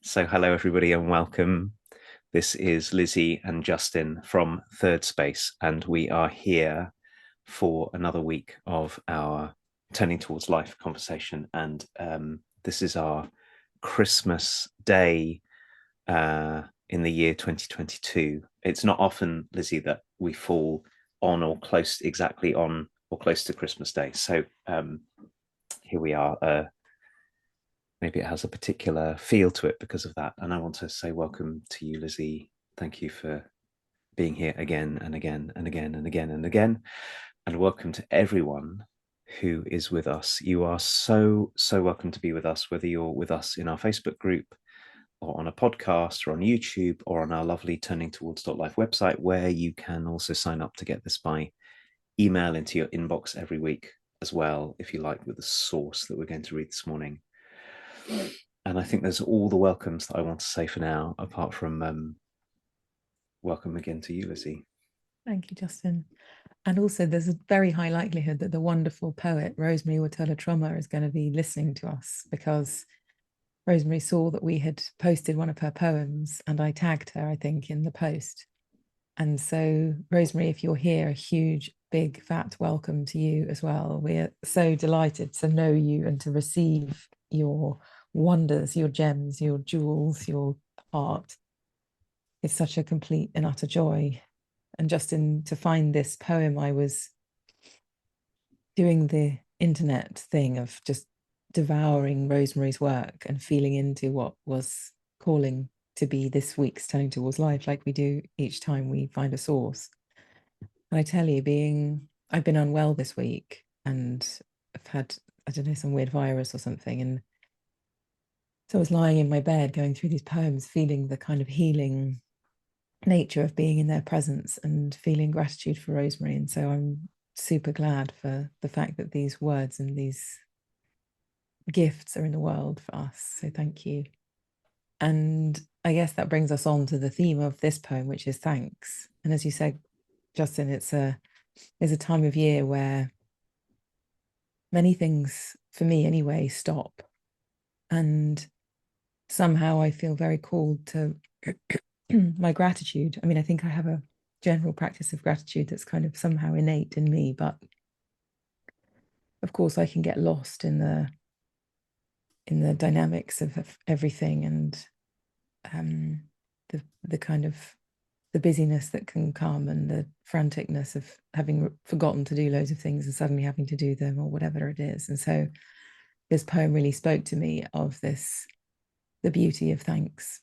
So hello everybody and welcome. This is Lizzie and Justin from Thirdspace, and we are here for another week of our Turning Towards Life conversation. And this is our Christmas day in the year 2022. It's not often, Lizzie, that we fall on or close to Christmas Day. So here we are. Maybe it has a particular feel to it because of that. And I want to say welcome to you, Lizzie. Thank you for being here again and again and again and again and again. And welcome to everyone who is with us. You are so welcome to be with us, whether you're with us in our Facebook group or on a podcast or on YouTube or on our lovely Turning Towards Life website, where you can also sign up to get this by email into your inbox every week as well, if you like, with the source that we're going to read this morning. And I think there's all the welcomes that I want to say for now, apart from welcome again to you, Lizzie. Thank you, Justin. And also, there's a very high likelihood that the wonderful poet Rosemary Watola is going to be listening to us, because Rosemary saw that we had posted one of her poems and I tagged her, I think, in the post. And so, Rosemary, if you're here, a huge, big, fat welcome to you as well. We're so delighted to know you and to receive your wonders, your gems, your jewels, your heart. It's such a complete and utter joy. And Justin, to find this poem, I was doing the internet thing of just devouring Rosemary's work and feeling into what was calling to be this week's Turning Towards Life, like we do each time we find a source. And I tell you, I've been unwell this week and I've had, I don't know, some weird virus or something. And so I was lying in my bed going through these poems, feeling the kind of healing nature of being in their presence and feeling gratitude for Rosemary. And so I'm super glad for the fact that these words and these gifts are in the world for us. So thank you. And I guess that brings us on to the theme of this poem, which is thanks. And as you said, Justin, there's a time of year where many things, for me anyway, stop. And somehow I feel very called to my gratitude. I mean, I think I have a general practice of gratitude that's kind of somehow innate in me, but of course I can get lost in the dynamics of everything, and the kind of the busyness that can come and the franticness of having forgotten to do loads of things and suddenly having to do them or whatever it is. And so this poem really spoke to me of this, the beauty of thanks.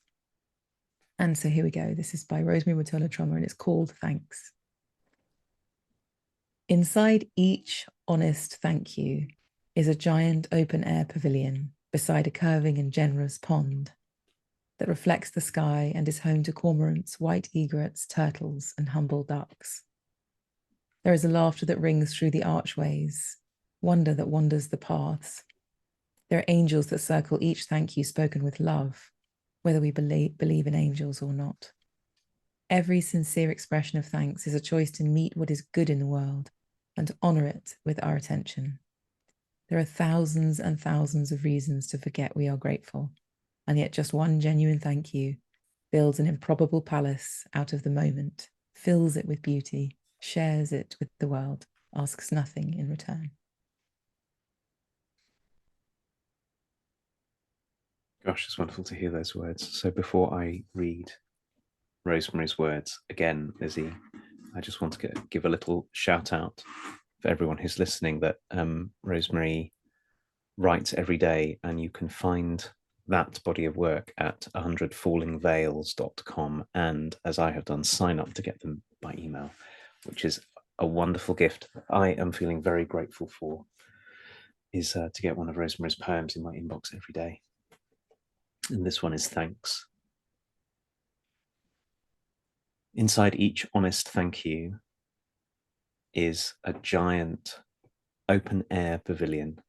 And so here we go. This is by Rosemary Watola and it's called Thanks. Inside each honest thank you is a giant open air pavilion beside a curving and generous pond that reflects the sky and is home to cormorants, white egrets, turtles, and humble ducks. There is a laughter that rings through the archways, wonder that wanders the paths. There are angels that circle each thank you spoken with love, whether we believe in angels or not. Every sincere expression of thanks is a choice to meet what is good in the world and to honor it with our attention. There are thousands and thousands of reasons to forget we are grateful, and yet just one genuine thank you builds an improbable palace out of the moment, fills it with beauty, shares it with the world, asks nothing in return. Gosh, it's wonderful to hear those words. So before I read Rosemary's words again, Lizzie, I just want to give a little shout out for everyone who's listening that Rosemary writes every day, and you can find that body of work at 100fallingveils.com, and as I have done, sign up to get them by email, which is a wonderful gift. I am feeling very grateful for is to get one of Rosemary's poems in my inbox every day. And this one is thanks. Inside each honest thank you is a giant open air pavilion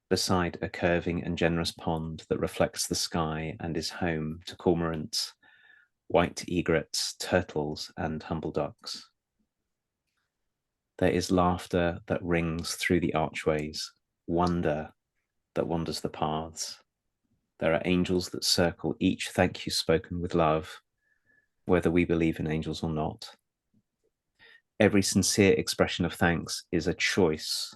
beside a curving and generous pond that reflects the sky and is home to cormorants, white egrets, turtles, and humble ducks. There is laughter that rings through the archways, wonder that wanders the paths. There are angels that circle each thank you spoken with love, whether we believe in angels or not. Every sincere expression of thanks is a choice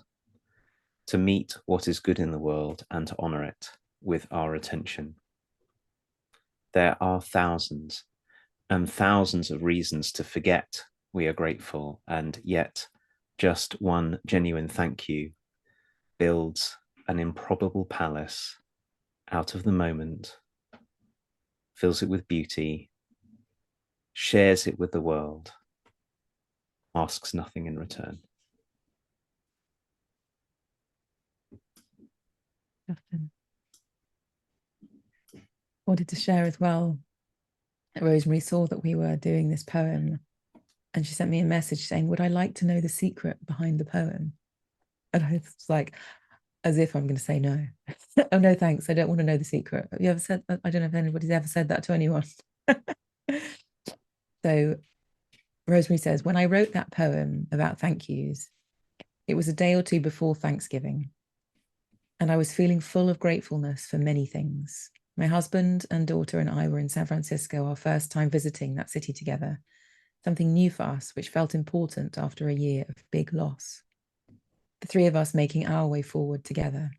to meet what is good in the world and to honor it with our attention. There are thousands and thousands of reasons to forget we are grateful, and yet just one genuine thank you builds an improbable palace out of the moment, fills it with beauty, shares it with the world, asks nothing in return. Justin. Wanted to share as well. Rosemary saw that we were doing this poem and she sent me a message saying, would I like to know the secret behind the poem? And I was like, as if I'm going to say no. Oh, no, thanks. I don't want to know the secret. Have you ever said that? I don't know if anybody's ever said that to anyone. So Rosemary says, when I wrote that poem about thank yous, it was a day or two before Thanksgiving. And I was feeling full of gratefulness for many things. My husband and daughter and I were in San Francisco, our first time visiting that city together, something new for us, which felt important after a year of big loss. The three of us making our way forward together.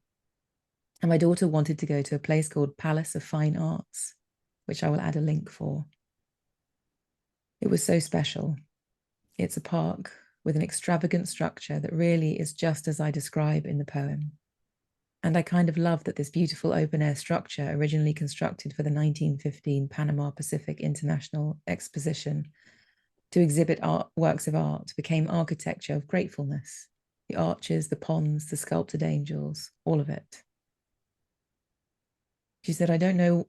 And my daughter wanted to go to a place called Palace of Fine Arts, which I will add a link for. It was so special. It's a park with an extravagant structure that really is just as I describe in the poem. And I kind of love that this beautiful open-air structure, originally constructed for the 1915 Panama Pacific International Exposition to exhibit works of art, became architecture of gratefulness. The arches, the ponds, the sculpted angels, all of it. She said, I don't know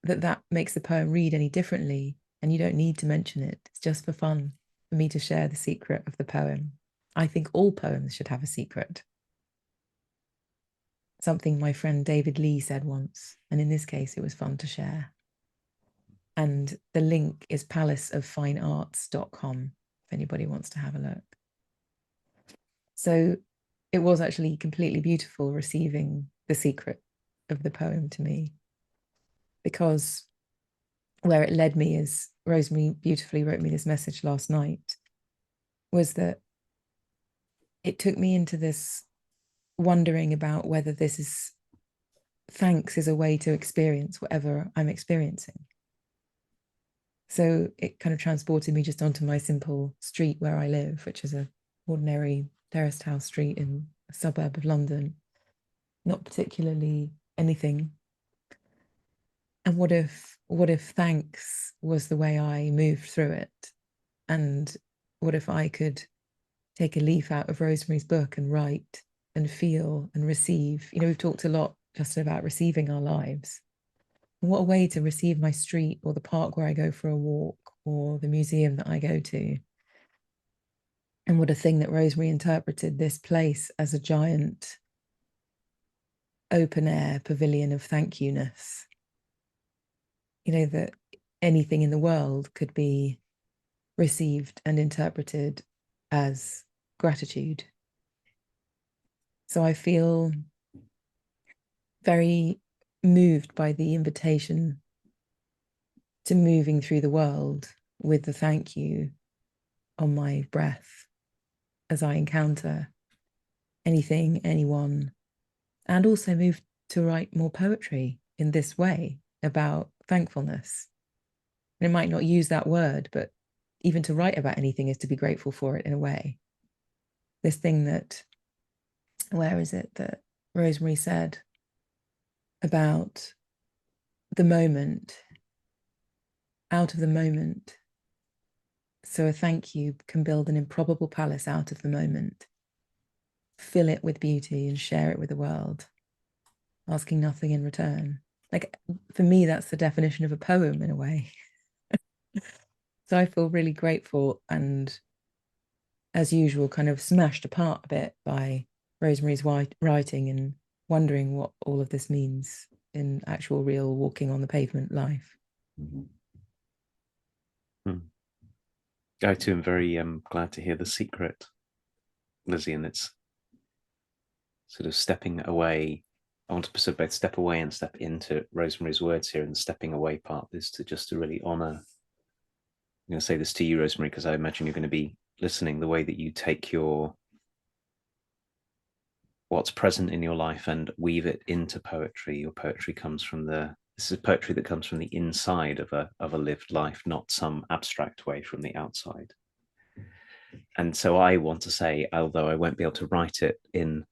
that makes the poem read any differently, and you don't need to mention it. It's just for fun, for me to share the secret of the poem. I think all poems should have a secret. Something my friend David Lee said once, and in this case, it was fun to share. And the link is palaceoffinearts.com if anybody wants to have a look. So it was actually completely beautiful receiving the secret of the poem to me, because where it led me, as Rosemary beautifully wrote me this message last night, was that it took me into this wondering about whether this is thanks is a way to experience whatever I'm experiencing. So it kind of transported me just onto my simple street where I live, which is an ordinary terraced house street in a suburb of London, not particularly anything. And what if thanks was the way I moved through it? And what if I could take a leaf out of Rosemary's book and write and feel and receive? You know, we've talked a lot just about receiving our lives. And what a way to receive my street, or the park where I go for a walk, or the museum that I go to. And what a thing that Rosemary interpreted this place as a giant open air pavilion of thank you-ness. You know, that anything in the world could be received and interpreted as gratitude. So I feel very moved by the invitation to moving through the world with the thank you on my breath as I encounter anything, anyone, and also move to write more poetry in this way about thankfulness. And it might not use that word, but even to write about anything is to be grateful for it in a way. This thing that, where is it that Rosemary said about the moment, out of the moment. So a thank you can build an improbable palace out of the moment, fill it with beauty and share it with the world, asking nothing in return. Like, for me, that's the definition of a poem in a way. So I feel really grateful and, as usual, kind of smashed apart a bit by Rosemary's writing and wondering what all of this means in actual, real walking on the pavement life. I too am very glad to hear the secret, Lizzie, and it's sort of stepping away I want to sort of both step away and step into Rosemary's words here. And the stepping away part is to really honor. I'm going to say this to you, Rosemary, because I imagine you're going to be listening. The way that you take your what's present in your life and weave it into poetry. Your poetry comes from this is poetry that comes from the inside of a lived life, not some abstract way from the outside. And so I want to say, although I won't be able to write it in,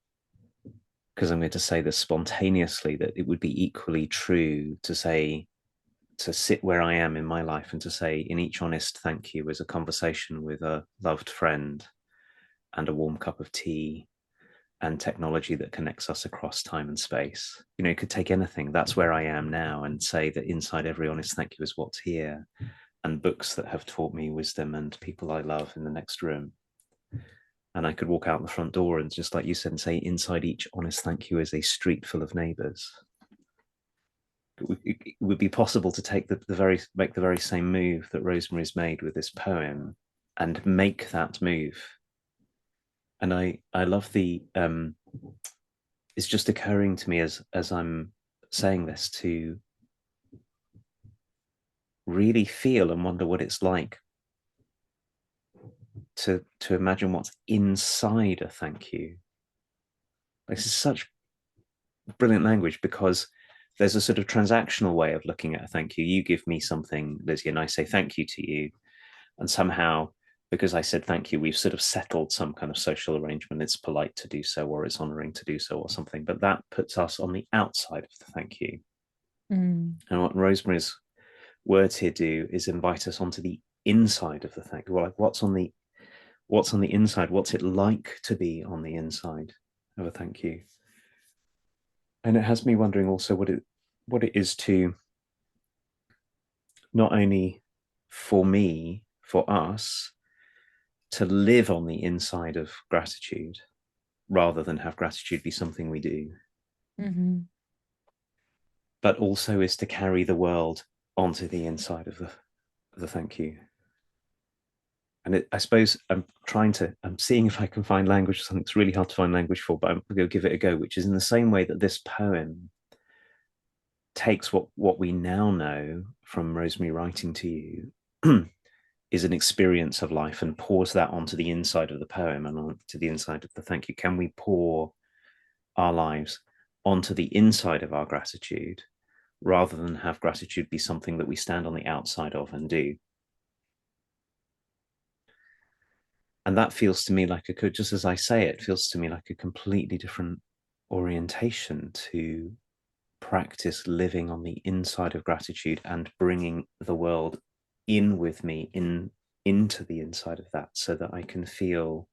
because I'm going to say this spontaneously, that it would be equally true to say, to sit where I am in my life and to say, in each honest thank you, is a conversation with a loved friend and a warm cup of tea and technology that connects us across time and space. You know, it could take anything. That's where I am now, and say that inside every honest thank you is what's here, and books that have taught me wisdom, and people I love in the next room. And I could walk out the front door and, just like you said, and say, inside each honest thank you is a street full of neighbors. It would be possible to take make the very same move that Rosemary's made with this poem, and make that move. And I love it's just occurring to me as I'm saying this, to really feel and wonder what it's like to imagine what's inside a thank you. This is such brilliant language, because there's a sort of transactional way of looking at a thank you. You give me something, Lizzie, and I say thank you to you. And somehow, because I said thank you, we've sort of settled some kind of social arrangement. It's polite to do so, or it's honoring to do so, or something. But that puts us on the outside of the thank you. Mm. And what Rosemary's words here do is invite us onto the inside of the thank you. Well, like, what's on the inside? What's it like to be on the inside of a thank you? And it has me wondering also what it is to, not only for me, for us, to live on the inside of gratitude, rather than have gratitude be something we do, Mm-hmm. but also is to carry the world onto the inside of the thank you. And I suppose I'm seeing if I can find language for something that's really hard to find language for, but I'm going to give it a go, which is in the same way that this poem takes what we now know from Rosemary writing to you is an experience of life, and pours that onto the inside of the poem and onto the inside of the thank you. Can we pour our lives onto the inside of our gratitude, rather than have gratitude be something that we stand on the outside of and do? And that feels to me like just as I say it, feels to me like a completely different orientation to practice living on the inside of gratitude, and bringing the world in with me, into the inside of that, so that I can feel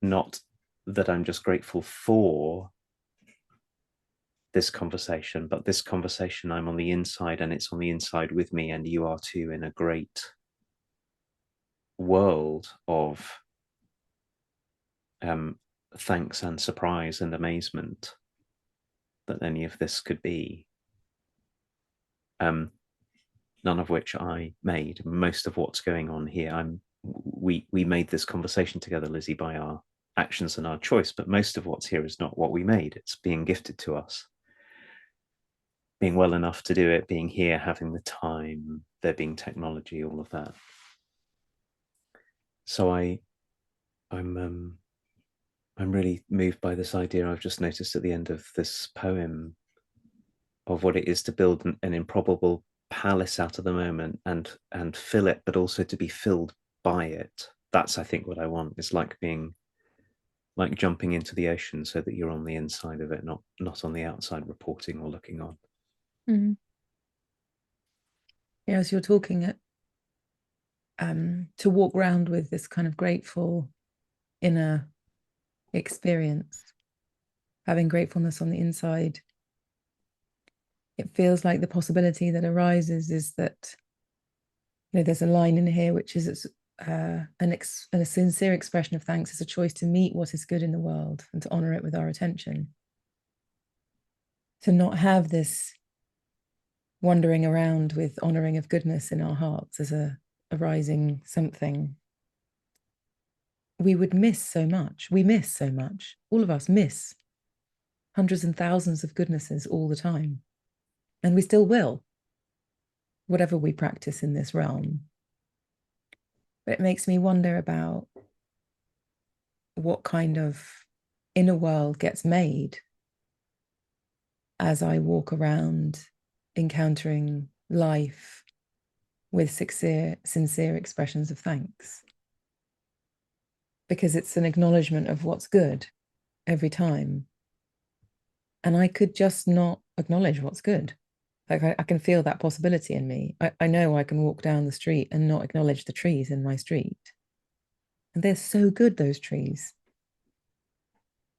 not that I'm just grateful for this conversation, but this conversation, I'm on the inside, and it's on the inside with me, and you are too, in a great world of thanks and surprise and amazement that any of this could be. None of which I made. Most of what's going on here, we made this conversation together, Lizzie, by our actions and our choice, but most of what's here is not what we made. It's being gifted to us, being well enough to do it, being here, having the time, there being technology, all of that. So I'm really moved by this idea I've just noticed at the end of this poem, of what it is to build an improbable palace out of the moment, and fill it, but also to be filled by it. That's, I think, what I want. It's like jumping into the ocean, so that you're on the inside of it, not on the outside reporting or looking on. Mm-hmm. Yeah, as you're talking, to walk around with this kind of grateful inner experience, having gratefulness on the inside, it feels like the possibility that arises is that, there's a line in here which is a sincere expression of thanks is a choice to meet what is good in the world and to honor it with our attention. To not have this wandering around with honoring of goodness in our hearts as a rising something, we would miss so much. We miss so much. All of us miss hundreds and thousands of goodnesses all the time. And we still will, whatever we practice in this realm. But it makes me wonder about what kind of inner world gets made as I walk around encountering life with sincere expressions of thanks. Because it's an acknowledgement of what's good every time. And I could just not acknowledge what's good. Like I can feel that possibility in me. I know I can walk down the street and not acknowledge the trees in my street. And they're so good, those trees.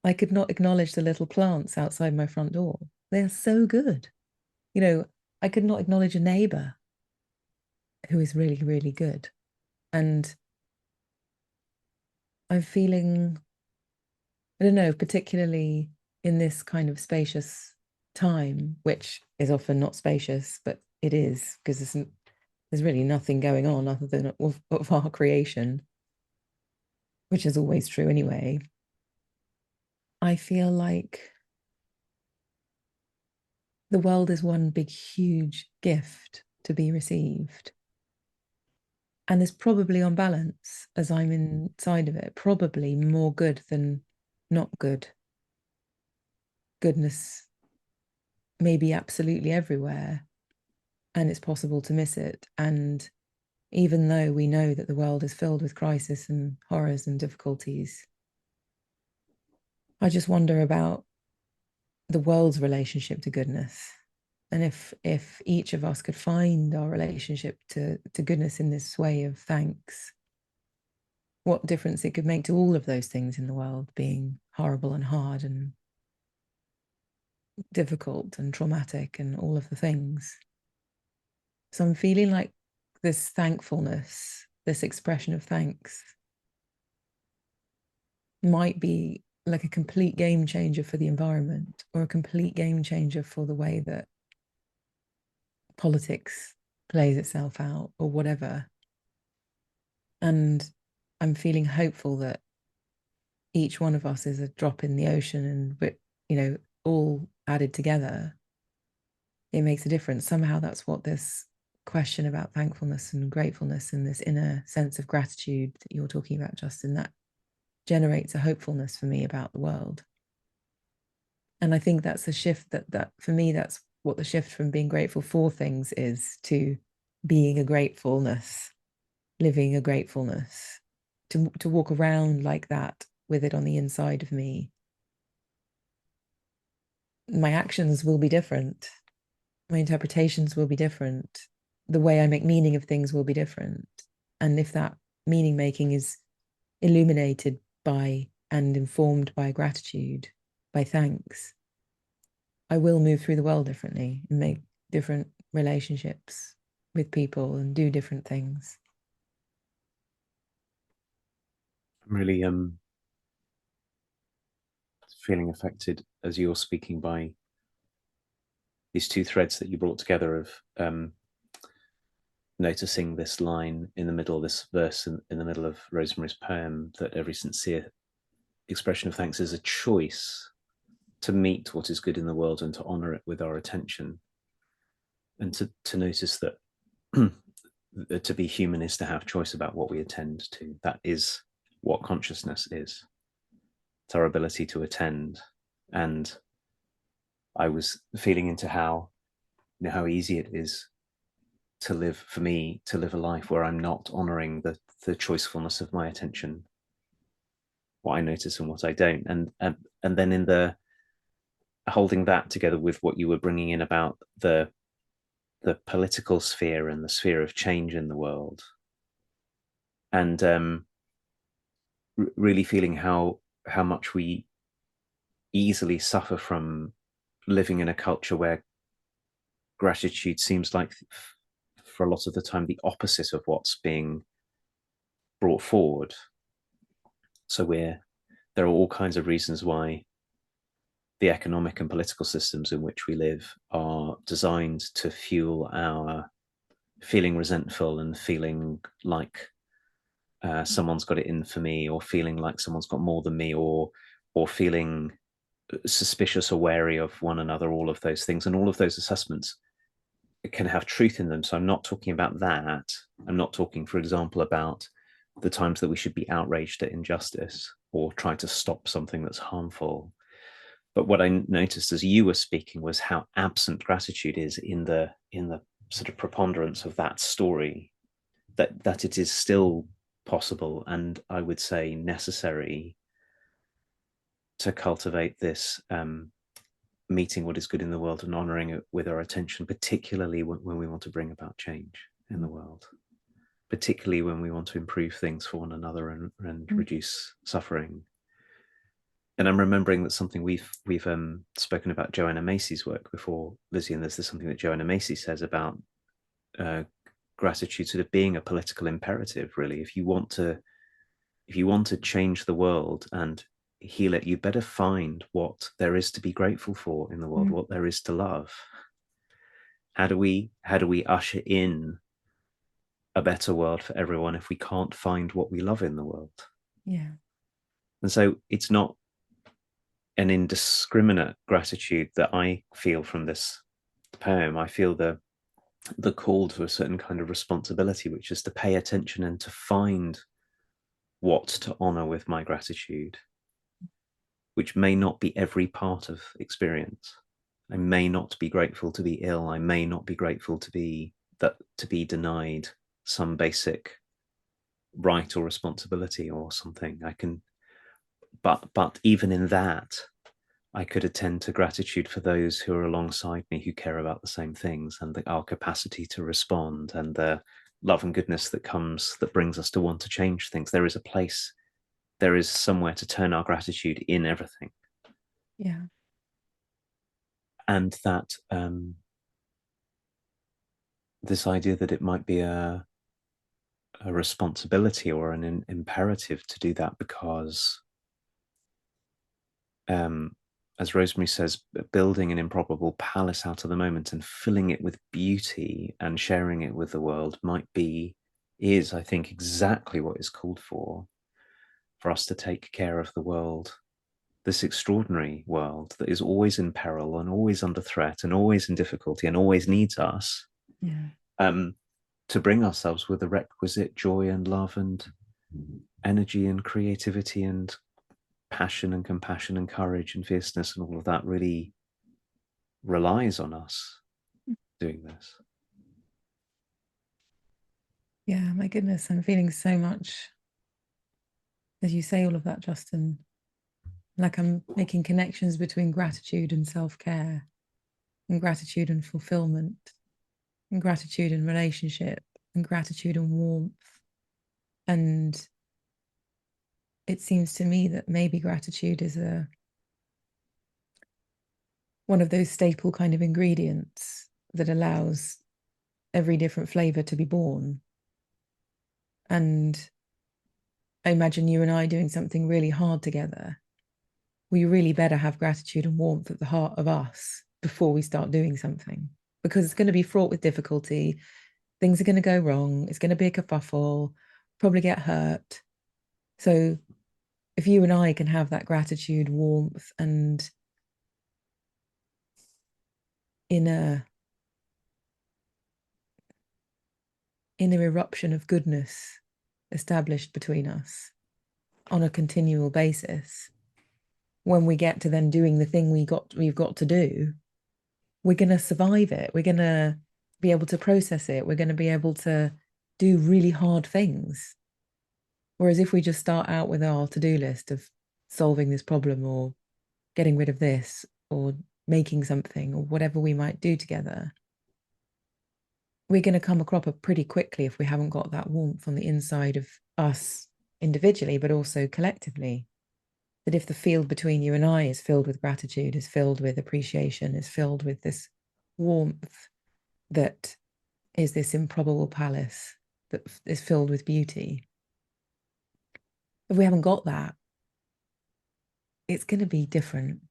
I could not acknowledge the little plants outside my front door. They're so good. You know, I could not acknowledge a neighbor who is really, really good. And I'm feeling, I don't know, particularly in this kind of spacious time, which is often not spacious, but it is, because there's really nothing going on other than of our creation, which is always true anyway. I feel like the world is one big, huge gift to be received. And there's probably, on balance, as I'm inside of it, probably more good than not good. Goodness may be absolutely everywhere, and it's possible to miss it. And even though we know that the world is filled with crisis and horrors and difficulties, I just wonder about the world's relationship to goodness. And if each of us could find our relationship to goodness in this way of thanks, what difference it could make to all of those things in the world being horrible and hard and difficult and traumatic and all of the things. So I'm feeling like this thankfulness, this expression of thanks, might be like a complete game changer for the environment, or a complete game changer for the way that politics plays itself out, or whatever. And I'm feeling hopeful that each one of us is a drop in the ocean, and but all added together, it makes a difference. Somehow that's what this question about thankfulness and gratefulness and this inner sense of gratitude that you're talking about, Justin, that generates a hopefulness for me about the world. And I think that's a shift that for me, that's what the shift from being grateful for things is to being a gratefulness, living a gratefulness, to walk around like that with it on the inside of me. My actions will be different. My interpretations will be different. The way I make meaning of things will be different. And if that meaning making is illuminated by and informed by gratitude, by thanks, I will move through the world differently and make different relationships with people and do different things. I'm really feeling affected as you're speaking by these two threads that you brought together of noticing this line in the middle, this verse in the middle of Rosemary's poem, that every sincere expression of thanks is a choice to meet what is good in the world and to honor it with our attention, and to notice that to be human is to have choice about what we attend to. That is what consciousness is. It's our ability to attend. And I was feeling into how easy it is to live, for me, to live a life where I'm not honoring the choicefulness of my attention, what I notice and what I don't. And then in the holding that together with what you were bringing in about the political sphere and the sphere of change in the world, and really feeling how much we easily suffer from living in a culture where gratitude seems like, for a lot of the time, the opposite of what's being brought forward. So there are all kinds of reasons why the economic and political systems in which we live are designed to fuel our feeling resentful and feeling like someone's got it in for me, or feeling like someone's got more than me, or feeling suspicious or wary of one another, all of those things, and all of those assessments can have truth in them. So I'm not talking about that. I'm not talking, for example, about the times that we should be outraged at injustice or try to stop something that's harmful. But what I noticed as you were speaking was how absent gratitude is in the sort of preponderance of that story, that it is still possible, and I would say necessary, to cultivate this meeting what is good in the world and honoring it with our attention, particularly when we want to bring about change in the world, particularly when we want to improve things for one another and reduce suffering. And I'm remembering that something we've spoken about Joanna Macy's work before, Lizzie, and there's something that Joanna Macy says about gratitude sort of being a political imperative, really. If you want to change the world and heal it, you better find what there is to be grateful for in the world, what there is to love. How do we usher in a better world for everyone if we can't find what we love in the world? Yeah. And so it's not an indiscriminate gratitude that I feel from this poem. I feel the call to a certain kind of responsibility, which is to pay attention and to find what to honor with my gratitude, which may not be every part of experience. I may not be grateful to be ill. I may not be grateful to be denied some basic right or responsibility or something. I can, but even in that, I could attend to gratitude for those who are alongside me who care about the same things, and our capacity to respond, and the love and goodness that brings us to want to change things. There is a place, there is somewhere to turn our gratitude in everything. Yeah. And that this idea that it might be a responsibility or an imperative to do that, because as Rosemary says, building an improbable palace out of the moment and filling it with beauty and sharing it with the world is, I think, exactly what is called for us to take care of the world, this extraordinary world that is always in peril and always under threat and always in difficulty and always needs us. Yeah. To bring ourselves with the requisite joy and love and energy and creativity and passion and compassion and courage and fierceness, and all of that really relies on us doing this. Yeah, my goodness, I'm feeling so much as you say all of that, Justin. Like I'm making connections between gratitude and self-care, and gratitude and fulfillment, and gratitude and relationship, and gratitude and warmth. And it seems to me that maybe gratitude is one of those staple kind of ingredients that allows every different flavor to be born. And I imagine you and I doing something really hard together. We really better have gratitude and warmth at the heart of us before we start doing something, because it's going to be fraught with difficulty. Things are going to go wrong. It's going to be a kerfuffle, probably get hurt. So if you and I can have that gratitude, warmth, and inner eruption of goodness established between us on a continual basis, when we get to then doing the thing we've got to do, we're going to survive it. We're going to be able to process it. We're going to be able to do really hard things. Whereas if we just start out with our to-do list of solving this problem or getting rid of this or making something or whatever we might do together, we're going to come a cropper pretty quickly if we haven't got that warmth on the inside of us individually, but also collectively. That if the field between you and I is filled with gratitude, is filled with appreciation, is filled with this warmth that is this improbable palace that is filled with beauty, if we haven't got that, it's going to be different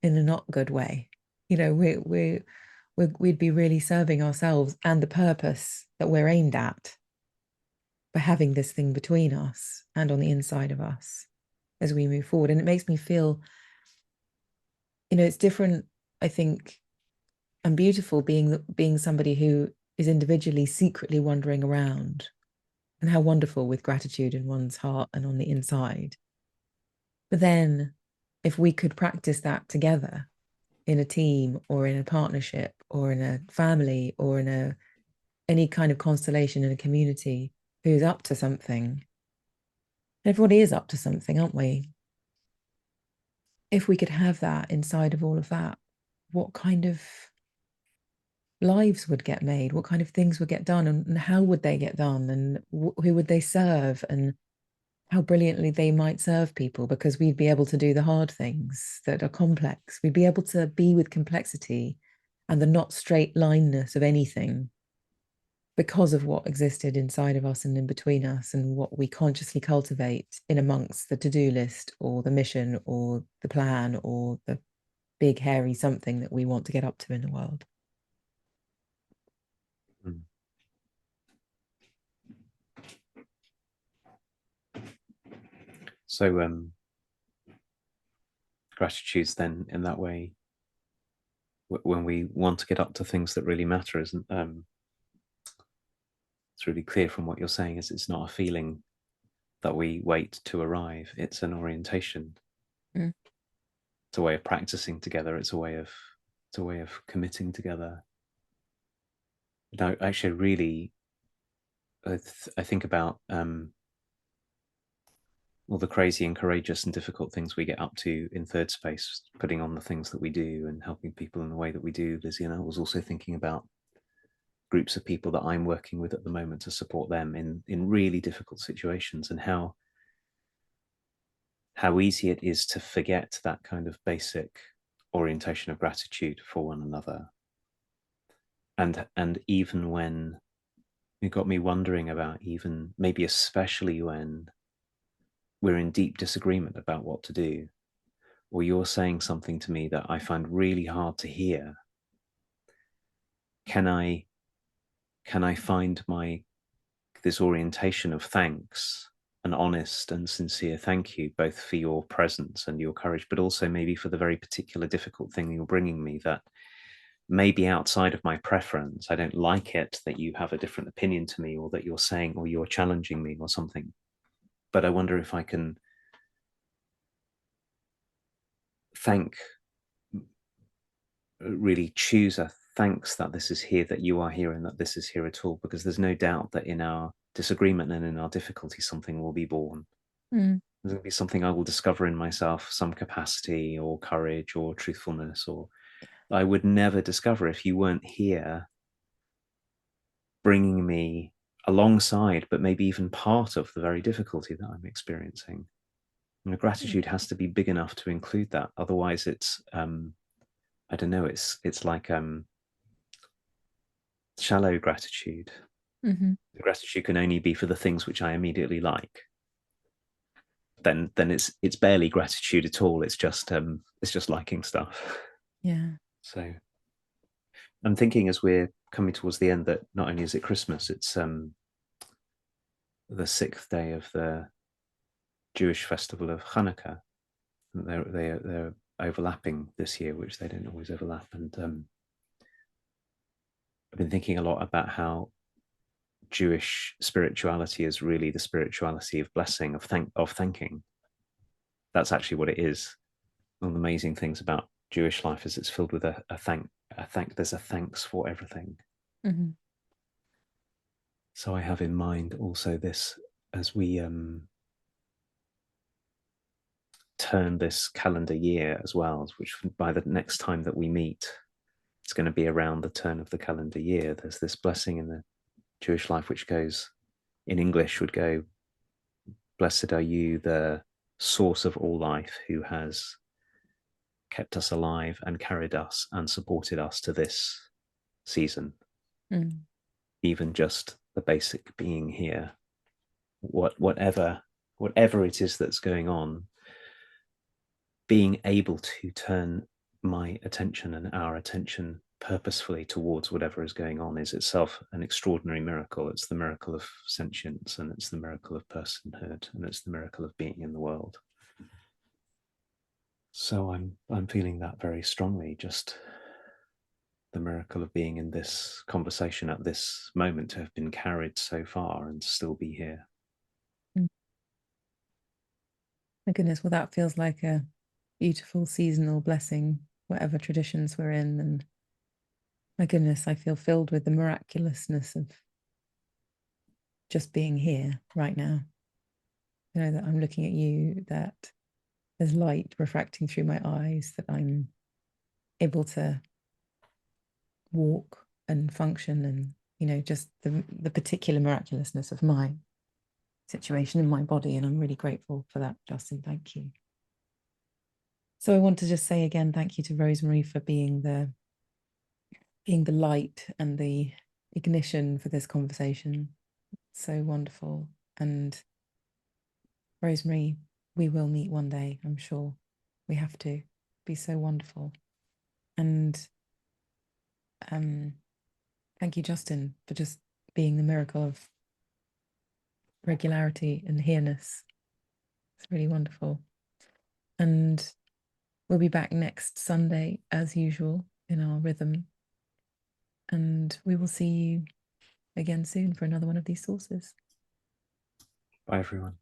in a not good way. You know, we'd be really serving ourselves and the purpose that we're aimed at by having this thing between us and on the inside of us as we move forward. And it makes me feel it's different, I think, and beautiful being somebody who is individually secretly wandering around, and how wonderful with gratitude in one's heart and on the inside. But then if we could practice that together in a team or in a partnership or in a family or in any kind of constellation in a community who's up to something, everybody is up to something, aren't we? If we could have that inside of all of that, what kind of lives would get made, what kind of things would get done, and how would they get done, and who would they serve, and how brilliantly they might serve people, because we'd be able to do the hard things that are complex. We'd be able to be with complexity and the not straight lineness of anything because of what existed inside of us and in between us, and what we consciously cultivate in amongst the to-do list or the mission or the plan or the big hairy something that we want to get up to in the world. Mm. So gratitude's then in that way, when we want to get up to things that really matter, isn't it's really clear from what you're saying, is it's not a feeling that we wait to arrive, it's an orientation. Mm. It's a way of practicing together, it's a way of committing together. Now actually really I think about all the crazy and courageous and difficult things we get up to in Thirdspace, putting on the things that we do and helping people in the way that we do. Lizzie and I was also thinking about groups of people that I'm working with at the moment to support them in really difficult situations, and how easy it is to forget that kind of basic orientation of gratitude for one another. And even when it got me wondering about, even maybe especially when we're in deep disagreement about what to do, or you're saying something to me that I find really hard to hear, can I find this orientation of thanks, an honest and sincere thank you, both for your presence and your courage, but also maybe for the very particular difficult thing you're bringing me, that maybe outside of my preference. I don't like it that you have a different opinion to me, or that you're saying, or you're challenging me or something. But I wonder if I can really choose a thanks that this is here, that you are here, and that this is here at all, because there's no doubt that in our disagreement and in our difficulty, something will be born. Mm. There's going to be something I will discover in myself, some capacity or courage or truthfulness, or I would never discover if you weren't here bringing me alongside, but maybe even part of the very difficulty that I'm experiencing. And the gratitude has to be big enough to include that. Otherwise, it's I don't know. It's like shallow gratitude. Mm-hmm. The gratitude can only be for the things which I immediately like. Then it's barely gratitude at all. It's just liking stuff. Yeah. So I'm thinking, as we're coming towards the end, that not only is it Christmas, it's the 6th day of the Jewish festival of Hanukkah. They're overlapping this year, which they don't always overlap. And I've been thinking a lot about how Jewish spirituality is really the spirituality of blessing, of thanking. That's actually what it is. One of the amazing things about Jewish life is it's filled with a thank. There's a thanks for everything. Mm-hmm. So I have in mind also this, as we turn this calendar year as well, which by the next time that we meet, it's going to be around the turn of the calendar year. There's this blessing in the Jewish life which goes, in English would go, blessed are you, the source of all life, who has kept us alive and carried us and supported us to this season. Mm. Even just the basic being here, whatever it is that's going on, being able to turn my attention and our attention purposefully towards whatever is going on is itself an extraordinary miracle. It's the miracle of sentience, and it's the miracle of personhood, and it's the miracle of being in the world. So I'm feeling that very strongly, just the miracle of being in this conversation at this moment, to have been carried so far and still be here. Mm. My goodness, well, that feels like a beautiful seasonal blessing, whatever traditions we're in. And my goodness, I feel filled with the miraculousness of just being here right now. You know, that I'm looking at you, that there's light refracting through my eyes, that I'm able to walk and function, and, you know, just the particular miraculousness of my situation in my body. And I'm really grateful for that, Justin. Thank you. So I want to just say again, thank you to Rosemary for being the light and the ignition for this conversation. So wonderful. And Rosemary, we will meet one day, I'm sure. We have to. Be so wonderful. And thank you, Justin, for just being the miracle of regularity and here-ness. It's really wonderful. And we'll be back next Sunday as usual in our rhythm. And we will see you again soon for another one of these sources. Bye, everyone.